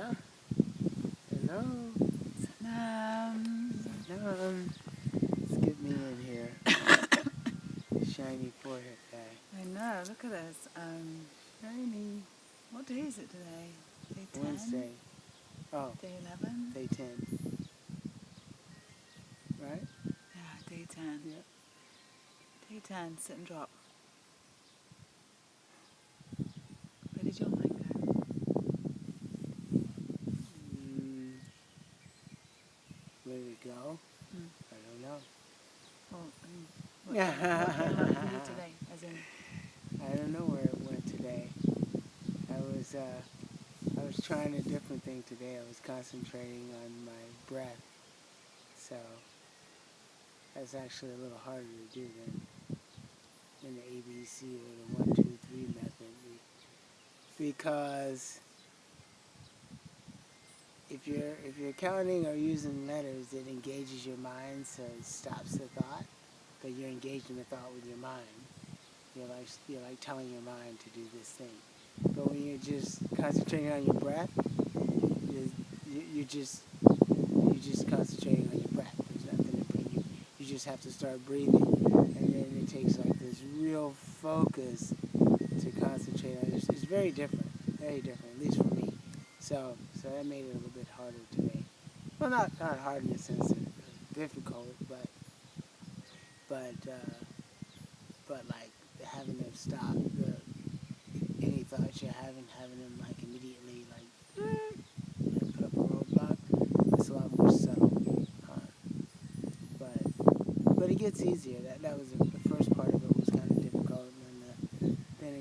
Yeah. Hello. Let's get me in here. Shiny forehead guy. I know, look at this. Shiny. What day is it today? Day 10? Wednesday. Oh, Day 11? day 10. Right? Yeah, day 10. Yeah. Day 10, sit and drop. Where did your mind go? Where did it go? Hmm. I don't know. Well, what came up for you today? As in, I don't know where it went today. I was trying a different thing today. I was concentrating on my breath. So that's actually a little harder to do than the ABC or the 1, 2, 3 method, because if you're counting or using letters, it engages your mind, so it stops the thought, but you're engaging the thought with your mind. You're like telling your mind to do this thing. But when you're just concentrating on your breath, you're just concentrating on your breath. There's nothing to bring you. You just have to start breathing, and then it takes like this real focus to concentrate on it. It's very different, at least for me. So that made it a little bit harder today. Well, not hard in the sense of difficult, but like having them stop any thoughts you're having them like immediately like put up a roadblock. It's a lot more subtle, but it gets easier. That was the first part of it was kind of difficult, and then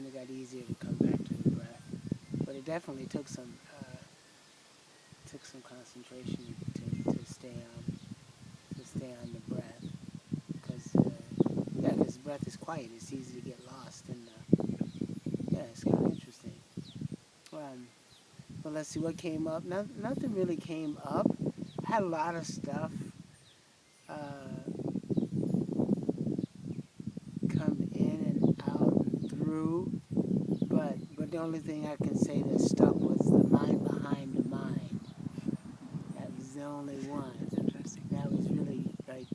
it got easier to come back to the breath. But it definitely took some concentration to stay on the breath, because breath is quiet. It's easy to get lost, and it's kind of interesting. But let's see what came up. Nothing really came up. I had a lot of stuff come in and out and through, but the only thing I can say that stuck was the mind behind the mind. That was the only one. that's interesting. That was really like,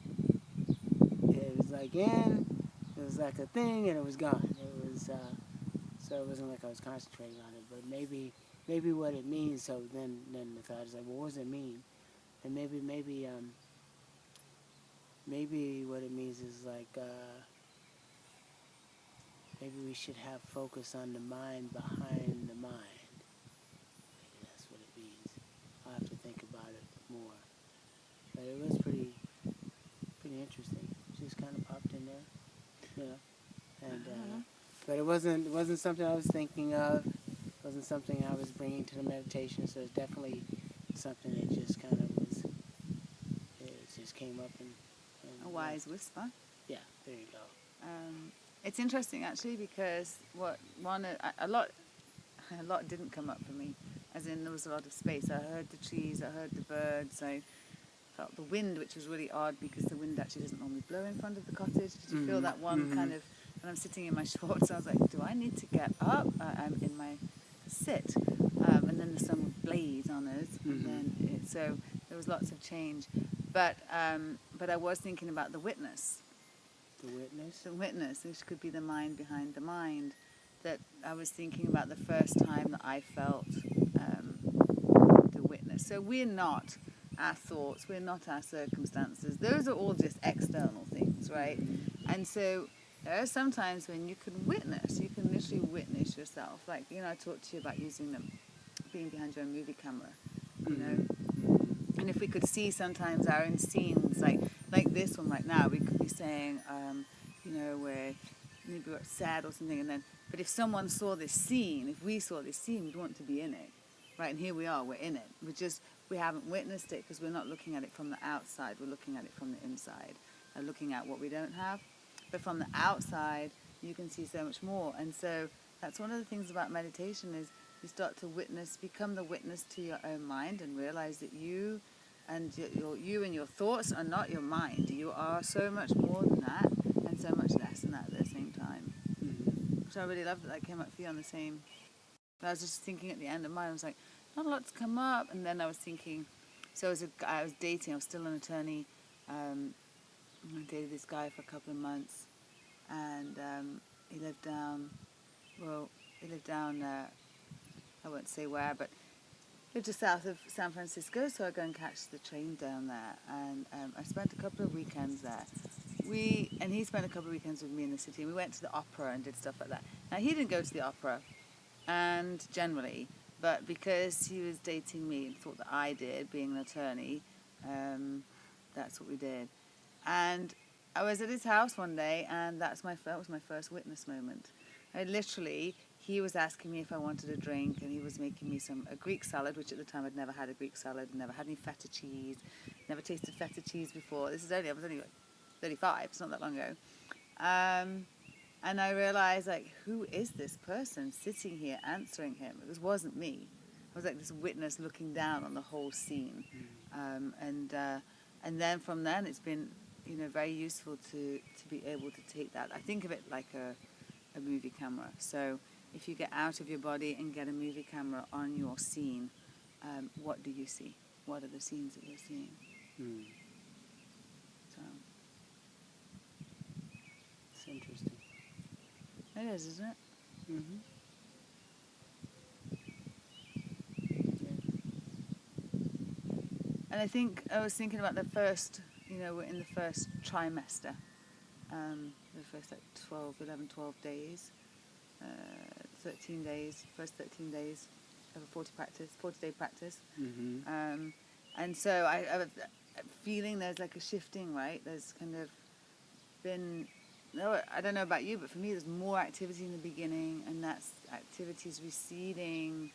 it was like in, it was like a thing, and it was gone. It was so it wasn't like I was concentrating on it, but maybe what it means. So then the thought is like, well, what does it mean? And maybe what it means is like, maybe we should have focus on the mind behind the mind. Maybe that's what it means. I'll have to think about it more. But it was pretty interesting. It just kind of popped in there, you know. And but it wasn't something I was thinking of. It wasn't something I was bringing to the meditation. So it's definitely something that just kind of was. It just came up and A wise whisper. Yeah, there you go. It's interesting actually because a lot didn't come up for me, as in there was a lot of space. I heard the trees, I heard the birds, I felt the wind, which was really odd because the wind actually doesn't normally blow in front of the cottage. Did you feel that one kind of, when I'm sitting in my shorts, I was like, do I need to get up? I'm in my sit, and then the sun would blaze on us, and then so there was lots of change, but I was thinking about the witness. The witness, which could be the mind behind the mind. That I was thinking about the first time that I felt the witness. So we're not our thoughts, we're not our circumstances. Those are all just external things, right? And so there are some times when you can literally witness yourself. Like, I talked to you about being behind your movie camera, And if we could see sometimes our own scenes, like this one right now, we could be saying, where maybe we're sad or something, but if someone saw this scene, if we saw this scene, we'd want to be in it, right? And here we are, we're in it. We haven't witnessed it because we're not looking at it from the outside, we're looking at it from the inside, looking at what we don't have. But from the outside, you can see so much more. And so that's one of the things about meditation is you start to become the witness to your own mind and realize that you and your thoughts are not your mind. You are so much more than that and so much less than that at the same time. So I really love that came up for you on the same. I was just thinking at the end of mine, I was like, not a lot's come up. And then I was thinking, so I was dating, I was still an attorney. I dated this guy for a couple of months, and he lived down, well, he lived down, I won't say where, but lived just south of San Francisco, so I go and catch the train down there, and I spent a couple of weekends there. And he spent a couple of weekends with me in the city. We went to the opera and did stuff like that. Now, he didn't go to the opera, and generally, but because he was dating me and thought that I did, being an attorney, that's what we did. And I was at his house one day, and that was my first witness moment. He was asking me if I wanted a drink, and he was making me a Greek salad, which at the time I'd never had a Greek salad, never had any feta cheese, never tasted feta cheese before. I was only like 35, it's not that long ago. And I realized, like, who is this person sitting here answering him? It wasn't me. I was like this witness looking down on the whole scene. And then from then, it's been, very useful to be able to take that. I think of it like a movie camera. So if you get out of your body and get a movie camera on your scene, what do you see? What are the scenes that you're seeing? So It's interesting. it is, isn't it? Mm-hmm. And I think I was thinking about the first, we're in the first trimester, the first 12 days, 13 days, first 13 days of a 40-day practice. Mm-hmm. And so I have a feeling there's like a shifting, right? There's kind of been, no, I don't know about you, but for me there's more activity in the beginning, and that's activities receding.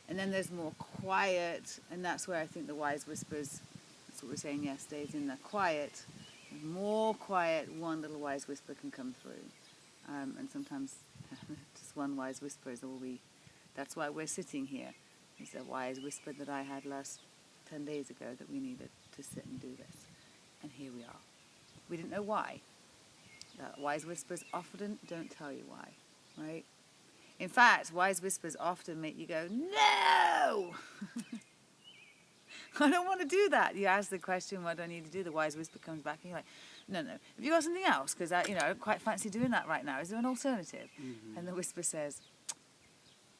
And then there's more quiet, and that's where I think the wise whispers, that's what we were saying yesterday, is in the quiet. More quiet, one little wise whisper can come through. And sometimes just one wise whisper is all that's why we're sitting here. It's a wise whisper that I had 10 days ago that we needed to sit and do this. And here we are. We didn't know why. Wise whispers often don't tell you why, right? In fact, wise whispers often make you go, no! I don't want to do that. You ask the question, what do I need to do? The wise whisper comes back and you're like, no. Have you got something else? Because I don't quite fancy doing that right now. Is there an alternative? Mm-hmm. And the whisper says,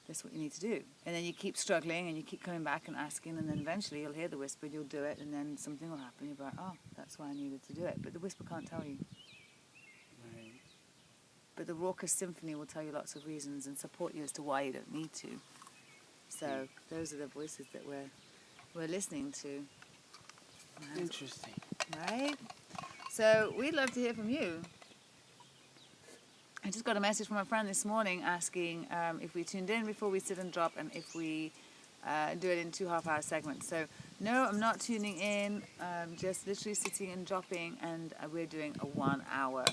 this is what you need to do. And then you keep struggling and you keep coming back and asking, and then eventually you'll hear the whisper, you'll do it, and then something will happen. You'll be like, oh, that's why I needed to do it. But the whisper can't tell you. Right. But the raucous symphony will tell you lots of reasons and support you as to why you don't need to. So those are the voices that we're listening to. Interesting. Right? So we'd love to hear from you. I just got a message from a friend this morning asking if we tuned in before we sit and drop, and if we do it in 2 half-hour segments. So no, I'm not tuning in, just literally sitting and dropping, and we're doing a 1 hour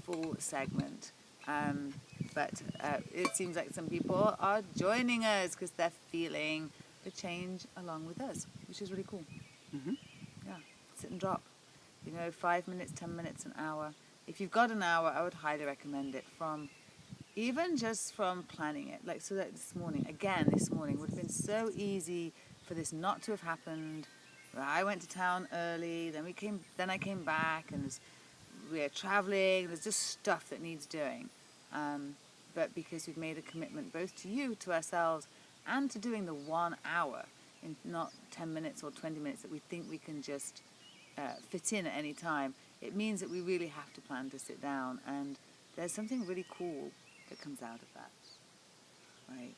full segment. But it seems like some people are joining us because they're feeling the change along with us, which is really cool. Mm-hmm. Yeah, sit and drop. 5 minutes, 10 minutes, an hour. If you've got an hour, I would highly recommend it, even just from planning it. Like, so that this morning would have been so easy for this not to have happened. I went to town early, then I came back, and we're traveling. There's just stuff that needs doing. But because we've made a commitment both to you, to ourselves, and to doing the 1 hour, in not 10 minutes or 20 minutes that we think we can just fit in at any time, it means that we really have to plan to sit down, and there's something really cool that comes out of that, right?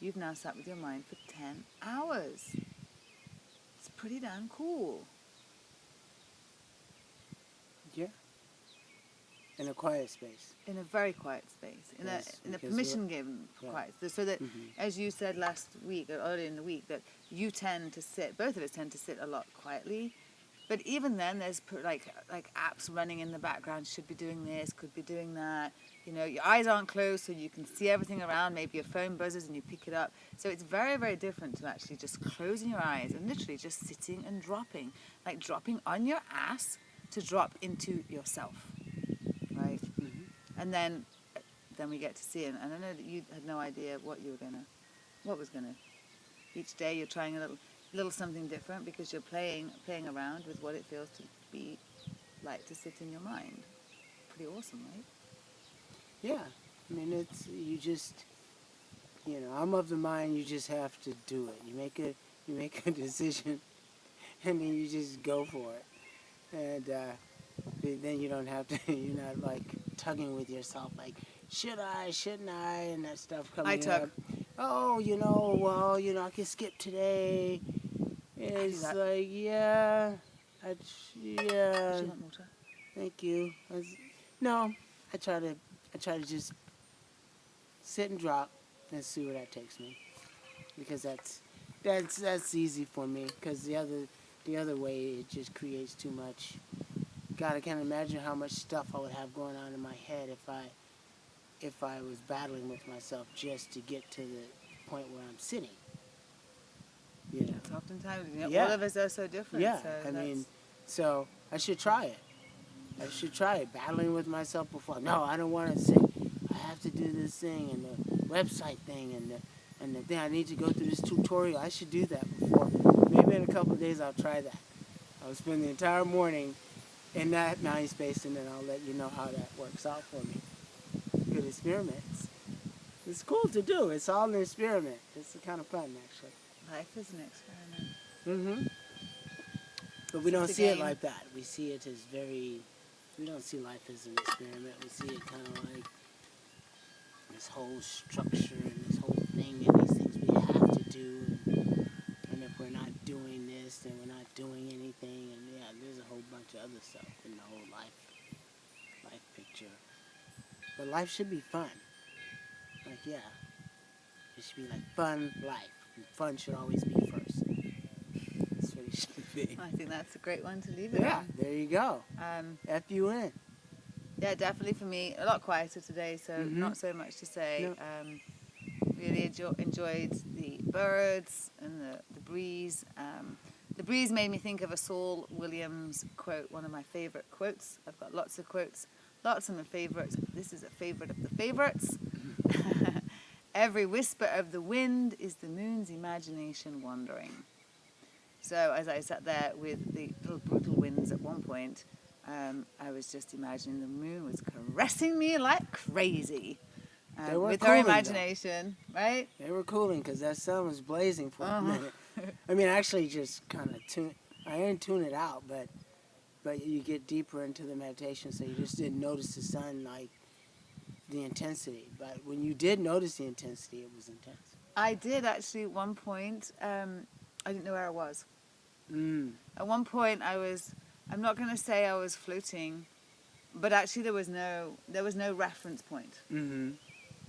You've now sat with your mind for 10 hours. It's pretty damn cool. Yeah. In a quiet space. In a very quiet space, in a permission-given quiet. So that, as you said last week, or earlier in the week, that you tend to sit, both of us tend to sit a lot quietly. But even then, there's like apps running in the background. Should be doing this, could be doing that. Your eyes aren't closed, so you can see everything around. Maybe your phone buzzes and you pick it up. So it's very, very different to actually just closing your eyes and literally just sitting and dropping, like dropping on your ass to drop into yourself, right? Mm-hmm. And then we get to see it. And I know that you had no idea what was gonna each day you're trying a little something different because you're playing around with what it feels to be like to sit in your mind. Pretty awesome, right? Yeah. I mean, you just, I'm of the mind you just have to do it. You make a decision, and then you just go for it. And then you don't have to, you're not like tugging with yourself, like, should I, shouldn't I, and that stuff I coming tug. up. Oh, I can skip today. I do It's that. like, yeah, Did yeah, you want water? thank you. No, I try to just sit and drop and see where that takes me, because that's easy for me. Because the other way, it just creates too much. God, I can't imagine how much stuff I would have going on in my head if I was battling with myself just to get to the point where I'm sitting. You know. It's oftentimes, Yeah. all of us are so different. Yeah. So I that's, mean, so I should try it. I should try it. Battling with myself before. No, I don't want to sit. I have to do this thing and the website thing and the thing. I need to go through this tutorial. I should do that before. Maybe in a couple of days I'll try that. I'll spend the entire morning in that mind space, and then I'll let you know how that works out for me. Good experiments. It's cool to do. It's all an experiment. It's kind of fun, actually. life is an experiment. Mm-hmm. But we It's don't a see it game. like that. We see it as we don't see life as an experiment. We see it kind of like this whole structure and this whole thing and these things we have to do. And if we're not doing this, then we're not doing anything. And yeah, there's a whole bunch of other stuff in the whole life picture. But life should be fun. Like, yeah, it should be like fun life. And fun should always be first. That's what it should be. I think that's a great one to leave it Yeah, on. there you go. F-U-N. Yeah, definitely for me, a lot quieter today, so Mhm. not so much to say. No. Really enjoyed the birds and the breeze. The breeze made me think of a Saul Williams quote, one of my favourite quotes. I've got lots of quotes, lots of my favourites, but this is a favourite of the favourites. Every whisper of the wind is the moon's imagination wandering. So as I sat there with the little brutal winds at one point, I was just imagining the moon was caressing me like crazy. They were With her cooling, though. imagination, right? They were cooling because that sun was blazing for a minute. I mean, I actually just kind of I didn't tune it out, but you get deeper into the meditation, so you just didn't notice the sun, like the intensity. But when you did notice the intensity, it was intense. I did actually at one point. I didn't know where I was. At one point, I'm not going to say I was floating, but actually there was no reference point. Mm-hmm.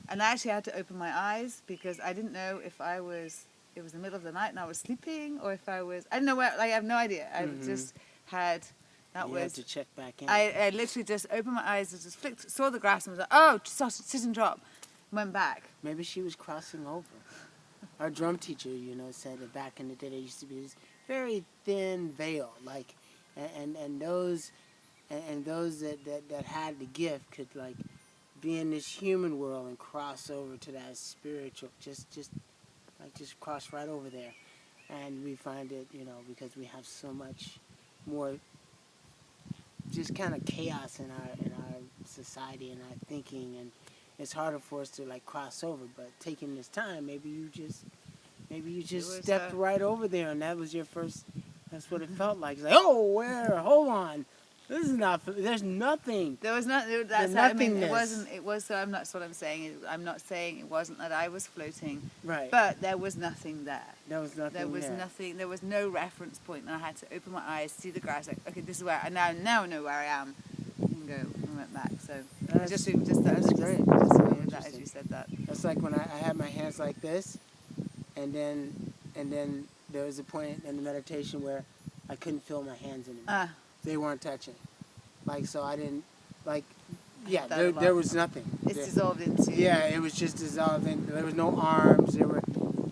And I actually had to open my eyes because I didn't know if it was the middle of the night and I was sleeping, or if I didn't know where, I have no idea. I just had, You had to check back in. I literally just opened my eyes and just flicked, saw the grass and was like, oh, sit and drop. Went back. Maybe she was crossing over. Our drum teacher, said that back in the day there used to be this very thin veil, like, and those that had the gift could like be in this human world and cross over to that spiritual, just cross right over there. And we find it, because we have so much more just kind of chaos in our society and our thinking, and it's harder for us to like cross over. But taking this time, maybe you just stepped right over there, and that was your first. That's what it felt like. It's like, hold on. This is not. There's nothing. There was not. That's. I mean, it wasn't. It was. So that's what I'm saying. I'm not saying it wasn't that I was floating. Right. But there was nothing there. There was nothing. There was there. nothing. There was no reference point, and I had to open my eyes, see the grass. Like, okay, this is where I now know where I am. And go. And went back. So That's that's great. Just that as you said that. That's like when I had my hands like this, and then there was a point in the meditation where I couldn't feel my hands anymore. They weren't touching. Like, so I didn't, like, yeah, there was nothing. It's dissolved into... Yeah, it was just dissolved in. There was no arms.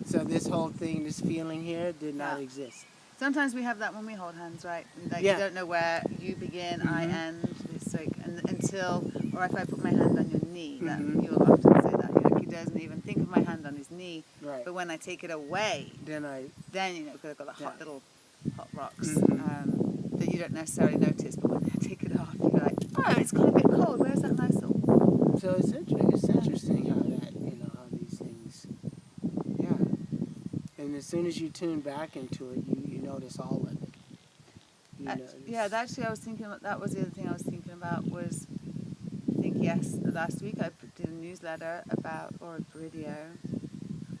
So this whole thing, this feeling here did not exist. Sometimes we have that when we hold hands, right? Like, Yeah. you don't know where you begin, I end. It's like, until, or if I put my hand on your knee, that you'll often say that. You doesn't even think of my hand on his knee. Right. But when I take it away, Then then because I've got the hot little hot rocks Mhm. that you don't necessarily notice. But when I take it off, you're like, oh, it's got a bit cold. Where's that nice little? So it's interesting how that, how these things, yeah. And as soon as you tune back into it, you notice all of it. Yeah, actually, I was thinking that was the other thing I was thinking about was, I think last week I did a newsletter about, or a video,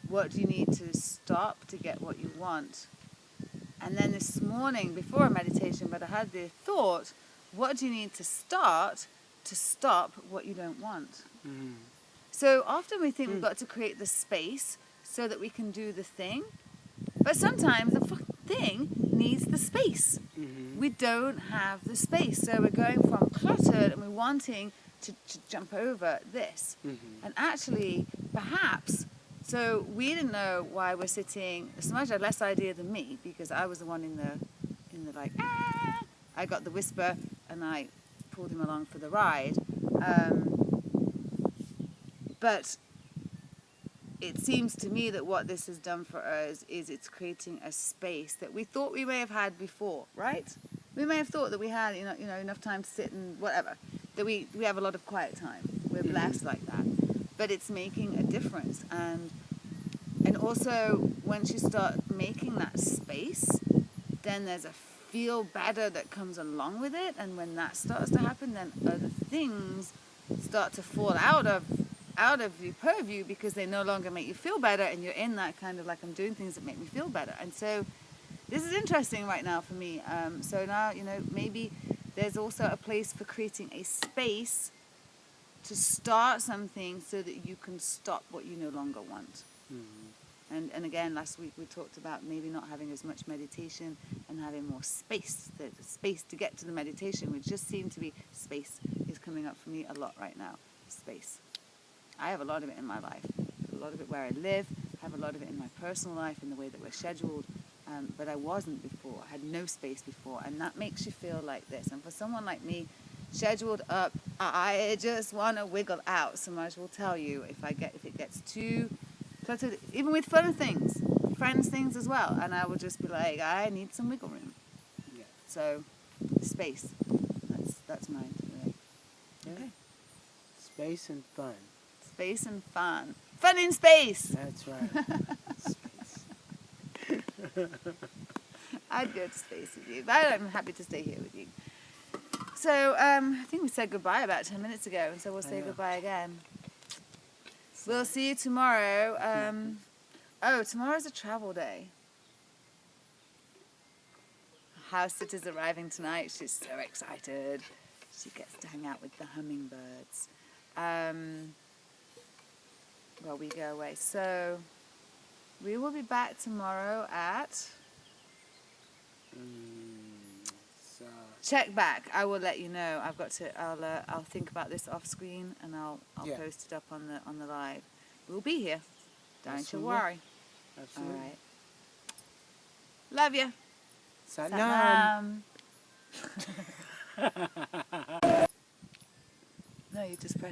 what do you need to stop to get what you want? And then this morning, before a meditation, but I had the thought, what do you need to start to stop what you don't want? Mm-hmm. So often we think we've got to create the space so that we can do the thing, but sometimes the thing needs the space. Mm-hmm. We don't have the space, so we're going from cluttered and we're wanting to jump over this. Mm-hmm. And actually, perhaps, so we didn't know why we're sitting. Samaj had less idea than me because I was the one in the like, ah! I got the whisper and I pulled him along for the ride. But it seems to me that what this has done for us is it's creating a space that we thought we may have had before, right? We may have thought that we had enough time to sit and whatever, that we have a lot of quiet time. We're blessed like that. But it's making a difference. And also, once you start making that space, then there's a feel better that comes along with it. And when that starts to happen, then other things start to fall out of your purview because they no longer make you feel better, and you're in that kind of like, I'm doing things that make me feel better. And so this is interesting right now for me. So now, maybe there's also a place for creating a space to start something so that you can stop what you no longer want. Mm-hmm. And again, last week we talked about maybe not having as much meditation and having more space. The space to get to the meditation, which just seemed to be space, is coming up for me a lot right now. Space. I have a lot of it in my life. A lot of it where I live. I have a lot of it in my personal life, in the way that we're scheduled. But I wasn't before. I had no space before. And that makes you feel like this. And for someone like me, scheduled up, I just want to wiggle out. Samaj will tell you if it gets too cluttered, even with fun things, friends things as well. And I will just be like, I need some wiggle room. Yeah. So, space. That's mine today. Yeah. Okay. Space and fun. Space and fun. Fun in space! That's right. Space. I'd go to space with you, but I'm happy to stay here with you. So, I think we said goodbye about 10 minutes ago, and so we'll say goodbye again. We'll see you tomorrow. Tomorrow's a travel day. House sitter's arriving tonight. She's so excited. She gets to hang out with the hummingbirds. While we go away. So we will be back tomorrow at check back. I will let you know. I'll think about this off screen and I'll post it up on the live. We'll be here. Don't you worry. Absolutely. All right. Love you. Satnam. No, you just press